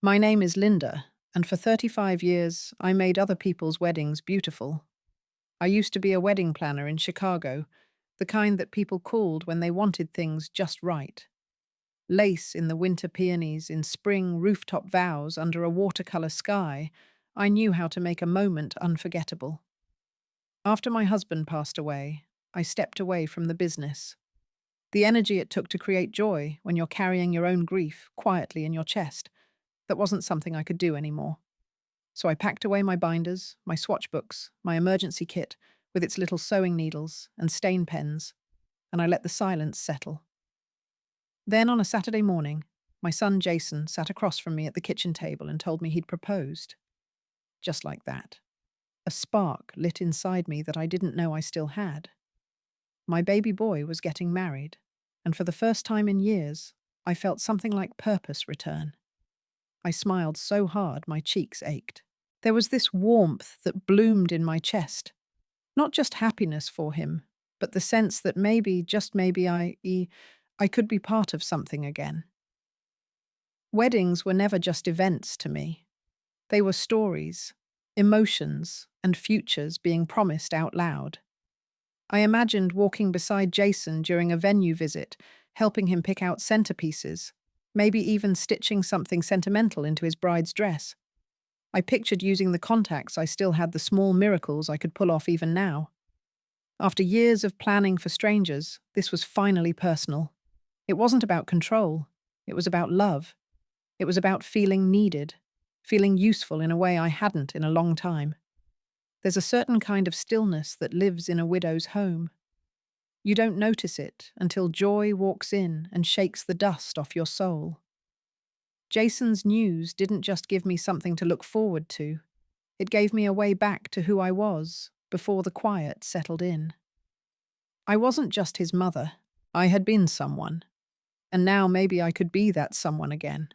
My name is Linda, and for 35 years, I made other people's weddings beautiful. I used to be a wedding planner in Chicago, the kind that people called when they wanted things just right. Lace in the winter peonies, in spring rooftop vows under a watercolor sky, I knew how to make a moment unforgettable. After my husband passed away, I stepped away from the business. The energy it took to create joy when you're carrying your own grief quietly in your chest, that wasn't something I could do anymore. So I packed away my binders, my swatch books, my emergency kit with its little sewing needles and stain pens, and I let the silence settle. Then on a Saturday morning, my son Jason sat across from me at the kitchen table and told me he'd proposed. Just like that. A spark lit inside me that I didn't know I still had. My baby boy was getting married, and for the first time in years, I felt something like purpose return. I smiled so hard my cheeks ached. There was this warmth that bloomed in my chest. Not just happiness for him, but the sense that maybe, just maybe, I could be part of something again. Weddings were never just events to me. They were stories, emotions, and futures being promised out loud. I imagined walking beside Jason during a venue visit, helping him pick out centerpieces, maybe even stitching something sentimental into his bride's dress. I pictured using the contacts I still had, the small miracles I could pull off even now. After years of planning for strangers, this was finally personal. It wasn't about control. It was about love. It was about feeling needed, feeling useful in a way I hadn't in a long time. There's a certain kind of stillness that lives in a widow's home. You don't notice it until joy walks in and shakes the dust off your soul. Jason's news didn't just give me something to look forward to. It gave me a way back to who I was before the quiet settled in. I wasn't just his mother. I had been someone. And now maybe I could be that someone again.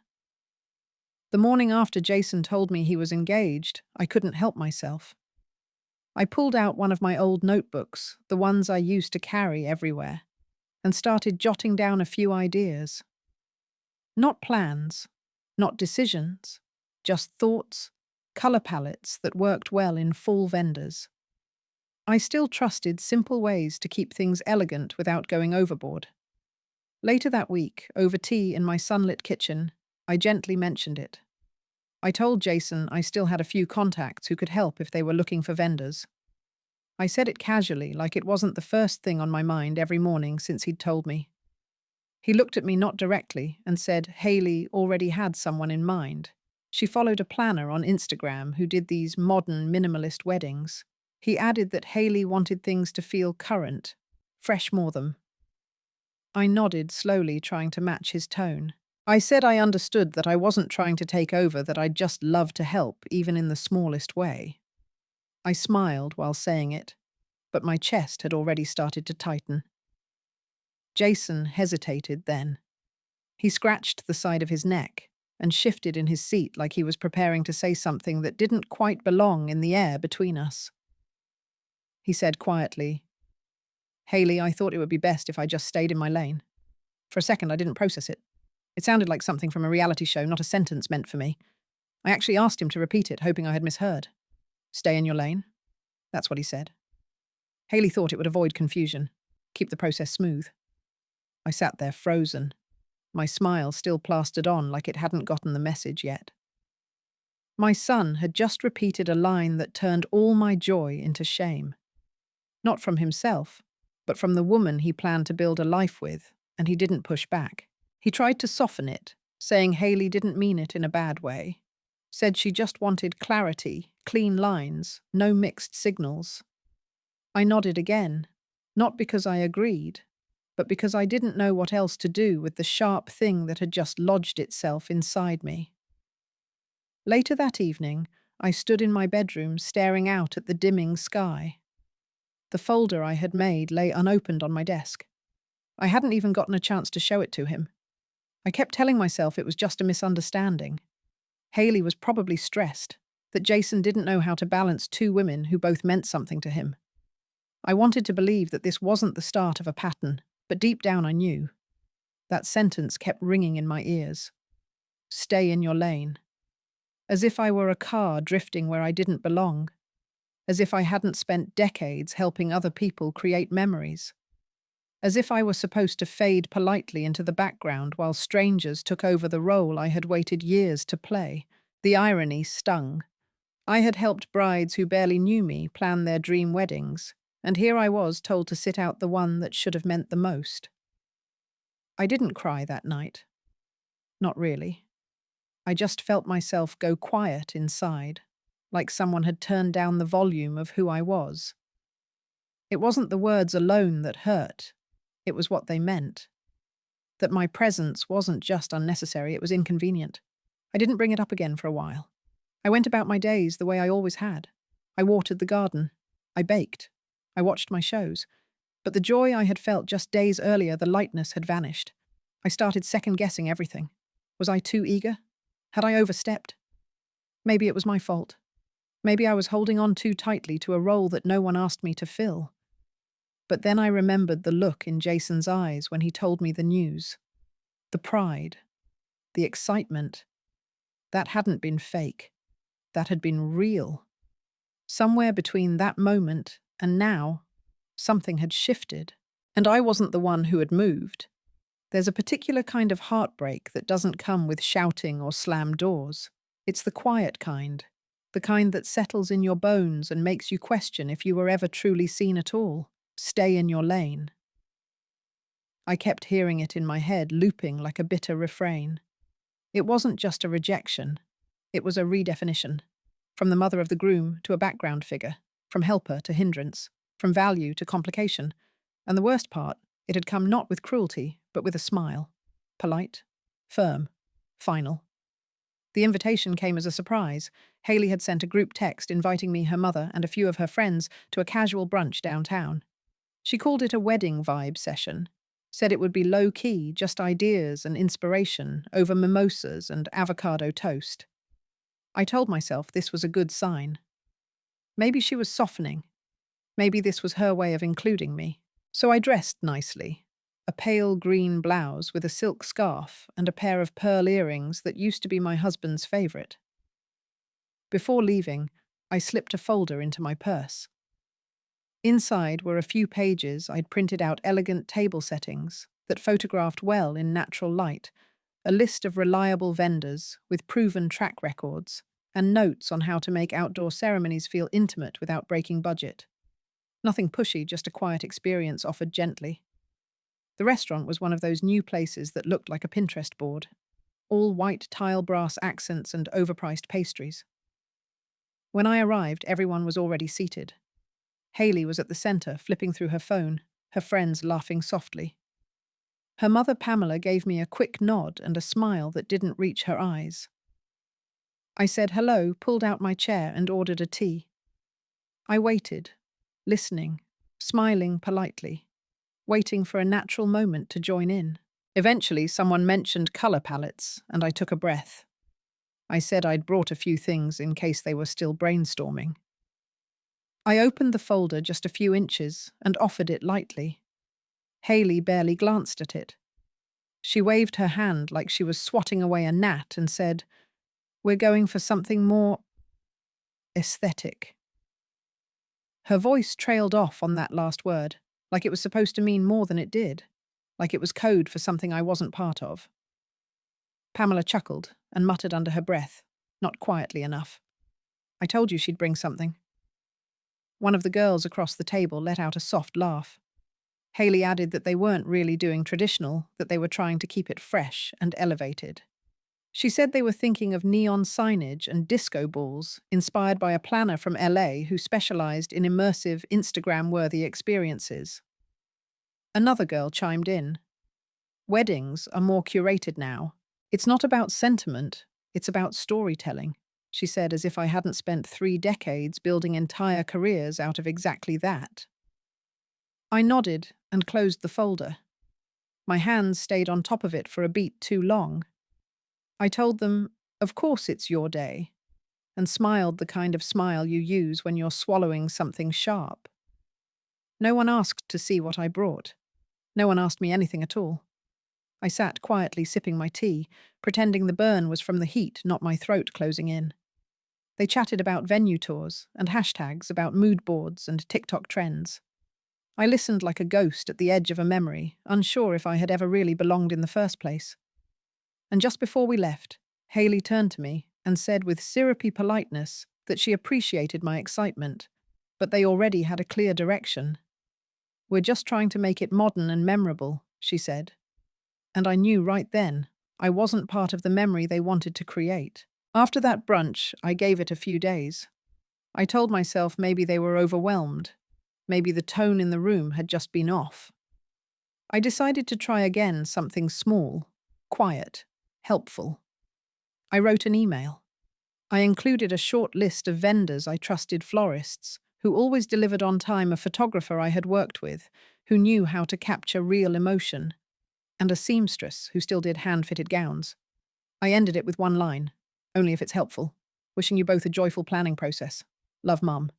The morning after Jason told me he was engaged, I couldn't help myself. I pulled out one of my old notebooks, the ones I used to carry everywhere, and started jotting down a few ideas. Not plans, not decisions, just thoughts, color palettes that worked well in full vendors. I still trusted simple ways to keep things elegant without going overboard. Later that week, over tea in my sunlit kitchen, I gently mentioned it. I told Jason I still had a few contacts who could help if they were looking for vendors. I said it casually, like it wasn't the first thing on my mind every morning since he'd told me. He looked at me not directly and said Haley already had someone in mind. She followed a planner on Instagram who did these modern minimalist weddings. He added that Haley wanted things to feel current, fresh more them. I nodded slowly, trying to match his tone. I said I understood that I wasn't trying to take over, that I'd just love to help, even in the smallest way. I smiled while saying it, but my chest had already started to tighten. Jason hesitated then. He scratched the side of his neck and shifted in his seat like he was preparing to say something that didn't quite belong in the air between us. He said quietly, "Haley, I thought it would be best if I just stayed in my lane." For a second, I didn't process it. It sounded like something from a reality show, not a sentence meant for me. I actually asked him to repeat it, hoping I had misheard. "Stay in your lane?" That's what he said. Haley thought it would avoid confusion, keep the process smooth. I sat there frozen, my smile still plastered on like it hadn't gotten the message yet. My son had just repeated a line that turned all my joy into shame. Not from himself, but from the woman he planned to build a life with, and he didn't push back. He tried to soften it, saying Haley didn't mean it in a bad way. Said she just wanted clarity, clean lines, no mixed signals. I nodded again, not because I agreed, but because I didn't know what else to do with the sharp thing that had just lodged itself inside me. Later that evening, I stood in my bedroom staring out at the dimming sky. The folder I had made lay unopened on my desk. I hadn't even gotten a chance to show it to him. I kept telling myself it was just a misunderstanding. Haley was probably stressed, that Jason didn't know how to balance two women who both meant something to him. I wanted to believe that this wasn't the start of a pattern, but deep down I knew. That sentence kept ringing in my ears. Stay in your lane. as if I were a car drifting where I didn't belong, as if I hadn't spent decades helping other people create memories, as if I were supposed to fade politely into the background while strangers took over the role I had waited years to play. The irony stung. I had helped brides who barely knew me plan their dream weddings, and here I was told to sit out the one that should have meant the most. I didn't cry that night. Not really. I just felt myself go quiet inside, like someone had turned down the volume of who I was. It wasn't the words alone that hurt, it was what they meant. That my presence wasn't just unnecessary, it was inconvenient. I didn't bring it up again for a while. I went about my days the way I always had. I watered the garden. I baked. I watched my shows. But the joy I had felt just days earlier, the lightness had vanished. I started second-guessing everything. Was I too eager? Had I overstepped? Maybe it was my fault. Maybe I was holding on too tightly to a role that no one asked me to fill. But then I remembered the look in Jason's eyes when he told me the news. The pride. The excitement. That hadn't been fake. That had been real. Somewhere between that moment and now, something had shifted. And I wasn't the one who had moved. There's a particular kind of heartbreak that doesn't come with shouting or slammed doors. It's the quiet kind. The kind that settles in your bones and makes you question if you were ever truly seen at all. Stay in your lane. I kept hearing it in my head, looping like a bitter refrain. It wasn't just a rejection. It was a redefinition. From the mother of the groom to a background figure. From helper to hindrance. From value to complication. And the worst part, it had come not with cruelty, but with a smile. Polite, firm, final. The invitation came as a surprise. Haley had sent a group text inviting me, her mother, and a few of her friends to a casual brunch downtown. She called it a wedding vibe session, said it would be low-key, just ideas and inspiration over mimosas and avocado toast. I told myself this was a good sign. Maybe she was softening. Maybe this was her way of including me. So I dressed nicely. A pale green blouse with a silk scarf and a pair of pearl earrings that used to be my husband's favorite. Before leaving, I slipped a folder into my purse. Inside were a few pages I'd printed out, elegant table settings that photographed well in natural light, a list of reliable vendors with proven track records, and notes on how to make outdoor ceremonies feel intimate without breaking budget. Nothing pushy, just a quiet experience offered gently. The restaurant was one of those new places that looked like a Pinterest board, all white tile brass accents and overpriced pastries. When I arrived, everyone was already seated. Haley was at the center, flipping through her phone, her friends laughing softly. Her mother, Pamela, gave me a quick nod and a smile that didn't reach her eyes. I said hello, pulled out my chair, and ordered a tea. I waited, listening, smiling politely, waiting for a natural moment to join in. Eventually, someone mentioned color palettes, and I took a breath. I said I'd brought a few things in case they were still brainstorming. I opened the folder just a few inches and offered it lightly. Haley barely glanced at it. She waved her hand like she was swatting away a gnat and said, "We're going for something more aesthetic." Her voice trailed off on that last word, like it was supposed to mean more than it did, like it was code for something I wasn't part of. Pamela chuckled and muttered under her breath, not quietly enough. "I told you she'd bring something." One of the girls across the table let out a soft laugh. Haley added that they weren't really doing traditional, that they were trying to keep it fresh and elevated. She said they were thinking of neon signage and disco balls, inspired by a planner from LA who specialized in immersive, Instagram-worthy experiences. Another girl chimed in. "Weddings are more curated now. It's not about sentiment, it's about storytelling," she said, as if I hadn't spent 3 decades building entire careers out of exactly that. I nodded and closed the folder. My hands stayed on top of it for a beat too long. I told them, "Of course it's your day," and smiled the kind of smile you use when you're swallowing something sharp. No one asked to see what I brought. No one asked me anything at all. I sat quietly sipping my tea, pretending the burn was from the heat, not my throat closing in. They chatted about venue tours and hashtags about mood boards and TikTok trends. I listened like a ghost at the edge of a memory, unsure if I had ever really belonged in the first place. And just before we left, Haley turned to me and said with syrupy politeness that she appreciated my excitement, but they already had a clear direction. "We're just trying to make it modern and memorable," she said. And I knew right then I wasn't part of the memory they wanted to create. After that brunch, I gave it a few days. I told myself maybe they were overwhelmed. Maybe the tone in the room had just been off. I decided to try again something small, quiet, helpful. I wrote an email. I included a short list of vendors I trusted, florists, who always delivered on time, a photographer I had worked with, who knew how to capture real emotion, and a seamstress who still did hand-fitted gowns. I ended it with one line, only if it's helpful. "Wishing you both a joyful planning process. Love, Mum."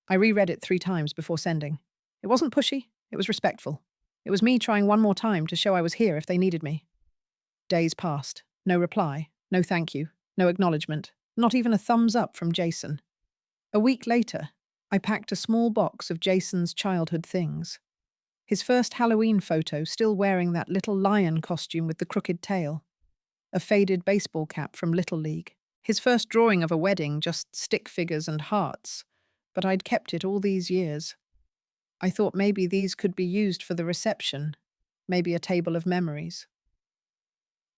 I reread it 3 times before sending. It wasn't pushy, it was respectful. It was me trying one more time to show I was here if they needed me. Days passed. No reply, no thank you, no acknowledgement, not even a thumbs up from Jason. A week later, I packed a small box of Jason's childhood things. His first Halloween photo, still wearing that little lion costume with the crooked tail. A faded baseball cap from Little League. His first drawing of a wedding, just stick figures and hearts. But I'd kept it all these years. I thought maybe these could be used for the reception, maybe a table of memories.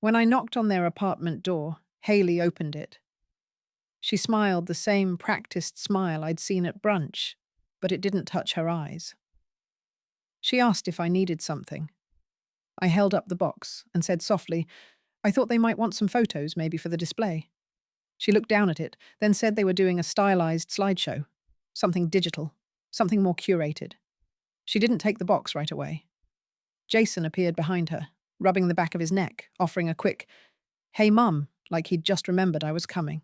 When I knocked on their apartment door, Haley opened it. She smiled the same practiced smile I'd seen at brunch, but it didn't touch her eyes. She asked if I needed something. I held up the box and said softly, "I thought they might want some photos, maybe for the display." She looked down at it, then said they were doing a stylized slideshow. Something digital, something more curated. She didn't take the box right away. Jason appeared behind her, rubbing the back of his neck, offering a quick, "Hey, Mum," like he'd just remembered I was coming.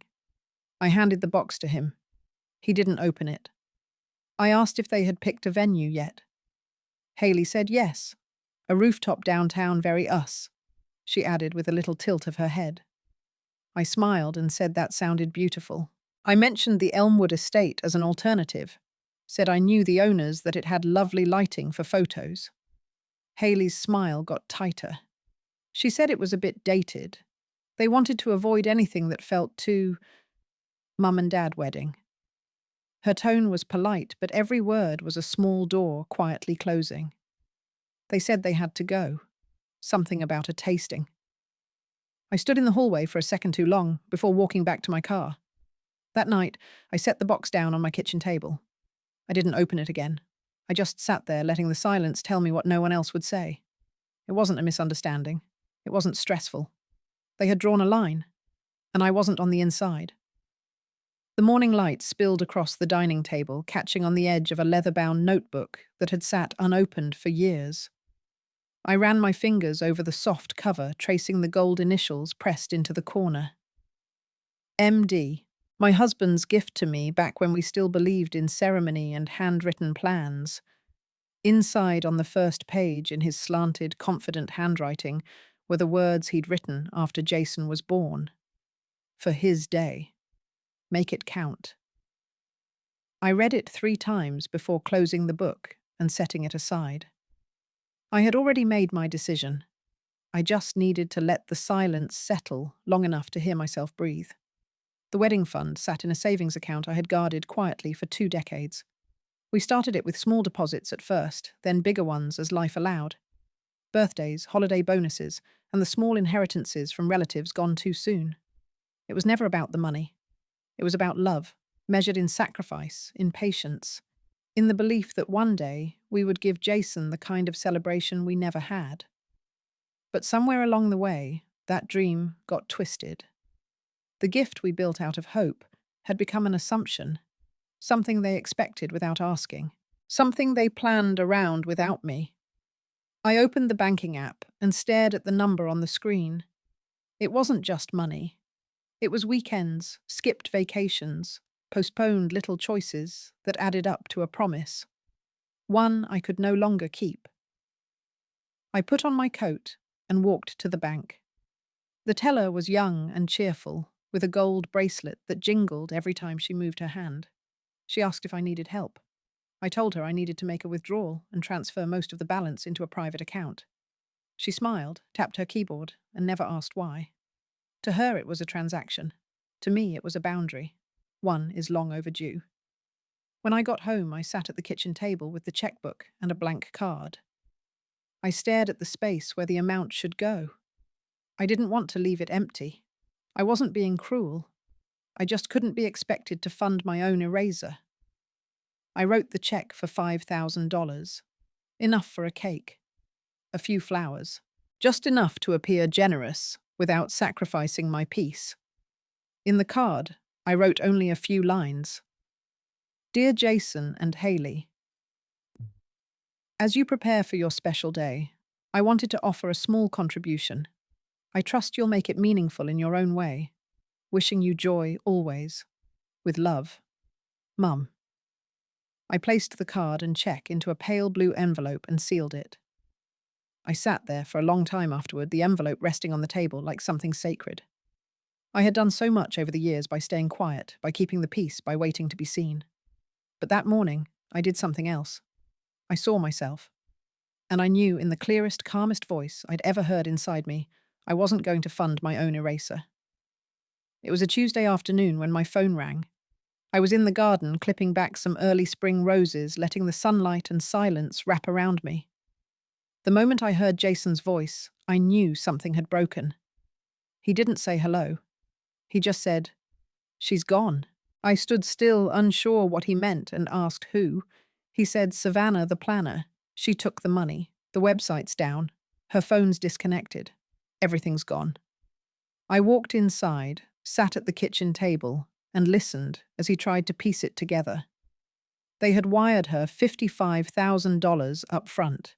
I handed the box to him. He didn't open it. I asked if they had picked a venue yet. Haley said yes. "A rooftop downtown, very us," she added with a little tilt of her head. I smiled and said that sounded beautiful. I mentioned the Elmwood estate as an alternative, said I knew the owners, that it had lovely lighting for photos. Haley's smile got tighter. She said it was a bit dated. They wanted to avoid anything that felt too Mum and Dad wedding. Her tone was polite, but every word was a small door quietly closing. They said they had to go. Something about a tasting. I stood in the hallway for a second too long before walking back to my car. That night, I set the box down on my kitchen table. I didn't open it again. I just sat there, letting the silence tell me what no one else would say. It wasn't a misunderstanding. It wasn't stressful. They had drawn a line, and I wasn't on the inside. The morning light spilled across the dining table, catching on the edge of a leather-bound notebook that had sat unopened for years. I ran my fingers over the soft cover, tracing the gold initials pressed into the corner. MD, my husband's gift to me back when we still believed in ceremony and handwritten plans. Inside on the first page, in his slanted, confident handwriting, were the words he'd written after Jason was born. For his day. Make it count. I read it 3 times before closing the book and setting it aside. I had already made my decision. I just needed to let the silence settle long enough to hear myself breathe. The wedding fund sat in a savings account I had guarded quietly for 2 decades. We started it with small deposits at first, then bigger ones as life allowed. Birthdays, holiday bonuses, and the small inheritances from relatives gone too soon. It was never about the money. It was about love, measured in sacrifice, in patience, in the belief that one day we would give Jason the kind of celebration we never had. But somewhere along the way, that dream got twisted. The gift we built out of hope had become an assumption, something they expected without asking, something they planned around without me. I opened the banking app and stared at the number on the screen. It wasn't just money. It was weekends, skipped vacations, postponed little choices that added up to a promise. One I could no longer keep. I put on my coat and walked to the bank. The teller was young and cheerful, with a gold bracelet that jingled every time she moved her hand. She asked if I needed help. I told her I needed to make a withdrawal and transfer most of the balance into a private account. She smiled, tapped her keyboard, and never asked why. To her, it was a transaction. To me, it was a boundary. One is long overdue. When I got home, I sat at the kitchen table with the checkbook and a blank card. I stared at the space where the amount should go. I didn't want to leave it empty. I wasn't being cruel. I just couldn't be expected to fund my own eraser. I wrote the check for $5,000. Enough for a cake. A few flowers. Just enough to appear generous without sacrificing my peace. In the card, I wrote only a few lines. Dear Jason and Haley, as you prepare for your special day, I wanted to offer a small contribution. I trust you'll make it meaningful in your own way. Wishing you joy always. With love, Mum. I placed the card and check into a pale blue envelope and sealed it. I sat there for a long time afterward, the envelope resting on the table like something sacred. I had done so much over the years by staying quiet, by keeping the peace, by waiting to be seen. But that morning, I did something else. I saw myself. And I knew in the clearest, calmest voice I'd ever heard inside me, I wasn't going to fund my own eraser. It was a Tuesday afternoon when my phone rang. I was in the garden clipping back some early spring roses, letting the sunlight and silence wrap around me. The moment I heard Jason's voice, I knew something had broken. He didn't say hello. He just said, "She's gone." I stood still, unsure what he meant, and asked who. He said, "Savannah, the planner. She took the money. The website's down. Her phone's disconnected. Everything's gone." I walked inside, sat at the kitchen table, and listened as he tried to piece it together. They had wired her $55,000 up front.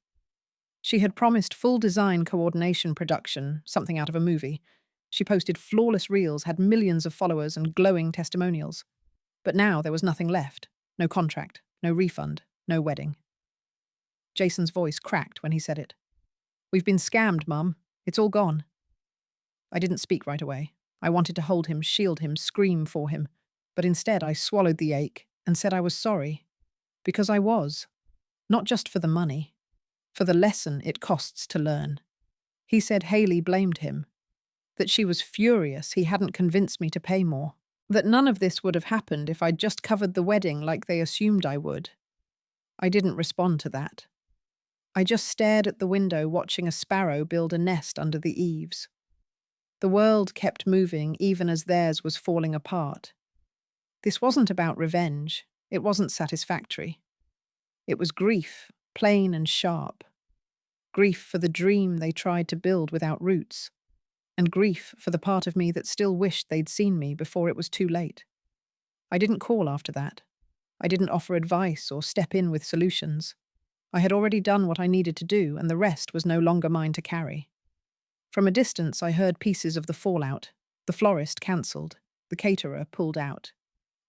She had promised full design coordination production, something out of a movie. She posted flawless reels, had millions of followers and glowing testimonials. But now there was nothing left. No contract, no refund, no wedding. Jason's voice cracked when he said it. "We've been scammed, Mum. It's all gone." I didn't speak right away. I wanted to hold him, shield him, scream for him. But instead I swallowed the ache and said I was sorry. Because I was. Not just for the money. For the lesson it costs to learn. He said Haley blamed him. That she was furious he hadn't convinced me to pay more. That none of this would have happened if I'd just covered the wedding like they assumed I would. I didn't respond to that. I just stared at the window, watching a sparrow build a nest under the eaves. The world kept moving even as theirs was falling apart. This wasn't about revenge. It wasn't satisfactory. It was grief, plain and sharp. Grief for the dream they tried to build without roots. And grief for the part of me that still wished they'd seen me before it was too late. I didn't call after that. I didn't offer advice or step in with solutions. I had already done what I needed to do, and the rest was no longer mine to carry. From a distance, I heard pieces of the fallout. The florist cancelled. The caterer pulled out.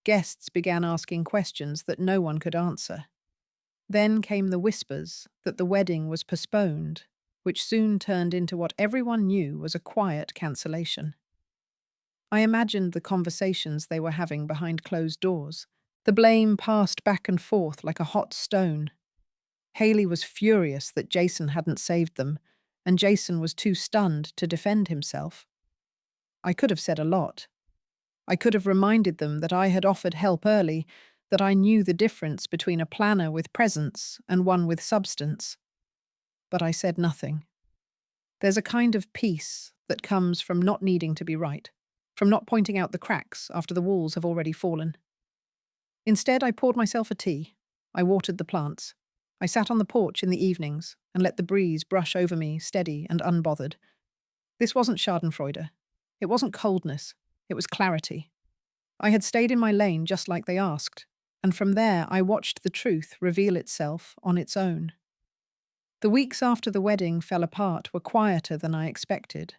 Guests began asking questions that no one could answer. Then came the whispers that the wedding was postponed, which soon turned into what everyone knew was a quiet cancellation. I imagined the conversations they were having behind closed doors. The blame passed back and forth like a hot stone. Haley was furious that Jason hadn't saved them, and Jason was too stunned to defend himself. I could have said a lot. I could have reminded them that I had offered help early, that I knew the difference between a planner with presence and one with substance. But I said nothing. There's a kind of peace that comes from not needing to be right, from not pointing out the cracks after the walls have already fallen. Instead, I poured myself a tea. I watered the plants. I sat on the porch in the evenings and let the breeze brush over me, steady and unbothered. This wasn't schadenfreude. It wasn't coldness. It was clarity. I had stayed in my lane just like they asked, and from there I watched the truth reveal itself on its own. The weeks after the wedding fell apart were quieter than I expected.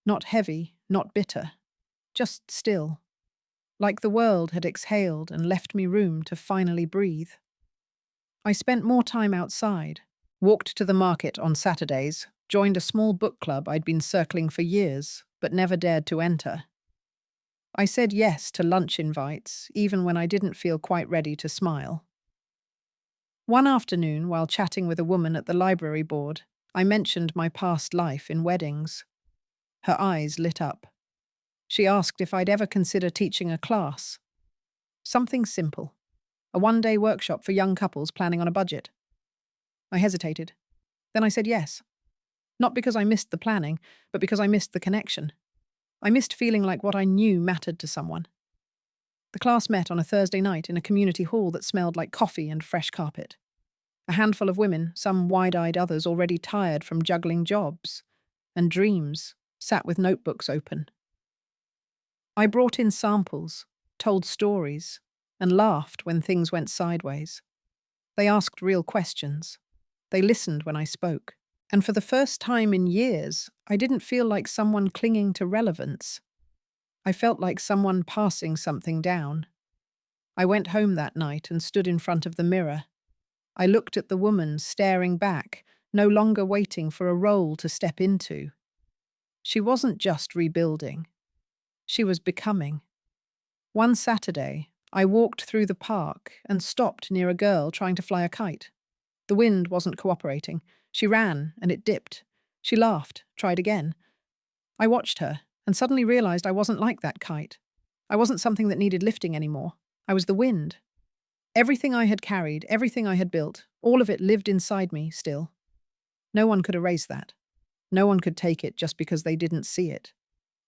Not heavy, not bitter, just still. Like the world had exhaled and left me room to finally breathe. I spent more time outside, walked to the market on Saturdays, joined a small book club I'd been circling for years, but never dared to enter. I said yes to lunch invites, even when I didn't feel quite ready to smile. One afternoon, while chatting with a woman at the library board, I mentioned my past life in weddings. Her eyes lit up. She asked if I'd ever consider teaching a class. Something simple. A one-day workshop for young couples planning on a budget. I hesitated. Then I said yes. Not because I missed the planning, but because I missed the connection. I missed feeling like what I knew mattered to someone. The class met on a Thursday night in a community hall that smelled like coffee and fresh carpet. A handful of women, some wide-eyed, others already tired from juggling jobs and dreams, sat with notebooks open. I brought in samples, told stories, and laughed when things went sideways. They asked real questions. They listened when I spoke. And for the first time in years, I didn't feel like someone clinging to relevance. I felt like someone passing something down. I went home that night and stood in front of the mirror. I looked at the woman staring back, no longer waiting for a role to step into. She wasn't just rebuilding. She was becoming. One Saturday, I walked through the park and stopped near a girl trying to fly a kite. The wind wasn't cooperating. She ran, and it dipped. She laughed, tried again. I watched her, and suddenly realized I wasn't like that kite. I wasn't something that needed lifting anymore. I was the wind. Everything I had carried, everything I had built, all of it lived inside me still. No one could erase that. No one could take it just because they didn't see it.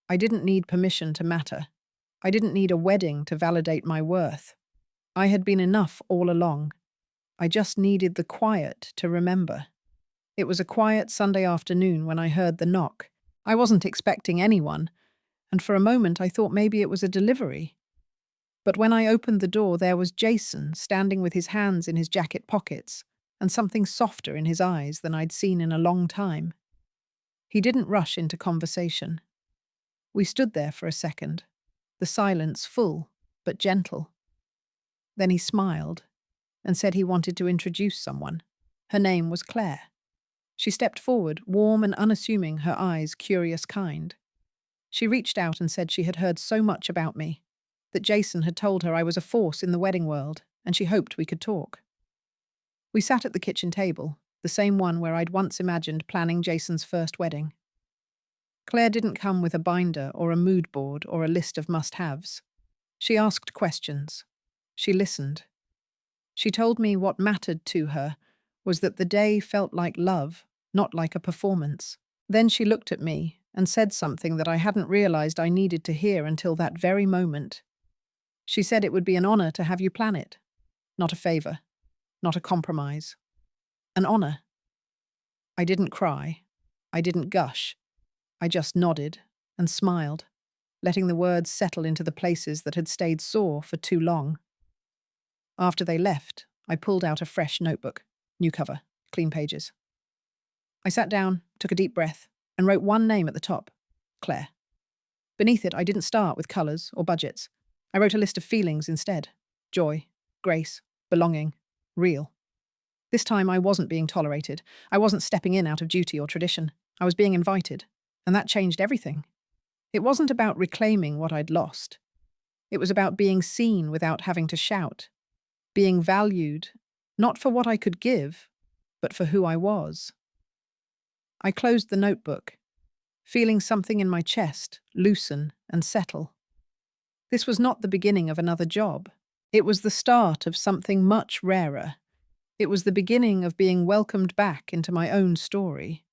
I didn't need permission to matter. I didn't need a wedding to validate my worth. I had been enough all along. I just needed the quiet to remember. It was a quiet Sunday afternoon when I heard the knock. I wasn't expecting anyone, and for a moment I thought maybe it was a delivery. But when I opened the door, there was Jason standing with his hands in his jacket pockets and something softer in his eyes than I'd seen in a long time. He didn't rush into conversation. We stood there for a second, the silence full but gentle. Then he smiled and said he wanted to introduce someone. Her name was Claire. She stepped forward, warm and unassuming, her eyes curious kind. She reached out and said she had heard so much about me, that Jason had told her I was a force in the wedding world, and she hoped we could talk. We sat at the kitchen table, the same one where I'd once imagined planning Jason's first wedding. Claire didn't come with a binder or a mood board or a list of must-haves. She asked questions. She listened. She told me what mattered to her was that the day felt like love, not like a performance. Then she looked at me and said something that I hadn't realized I needed to hear until that very moment. She said it would be an honor to have you plan it. Not a favor. Not a compromise. An honor. I didn't cry. I didn't gush. I just nodded and smiled, letting the words settle into the places that had stayed sore for too long. After they left, I pulled out a fresh notebook. New cover, clean pages. I sat down, took a deep breath, and wrote one name at the top, Claire. Beneath it, I didn't start with colours or budgets. I wrote a list of feelings instead. Joy, grace, belonging, real. This time I wasn't being tolerated. I wasn't stepping in out of duty or tradition. I was being invited, and that changed everything. It wasn't about reclaiming what I'd lost. It was about being seen without having to shout, being valued, not for what I could give, but for who I was. I closed the notebook, feeling something in my chest loosen and settle. This was not the beginning of another job. It was the start of something much rarer. It was the beginning of being welcomed back into my own story.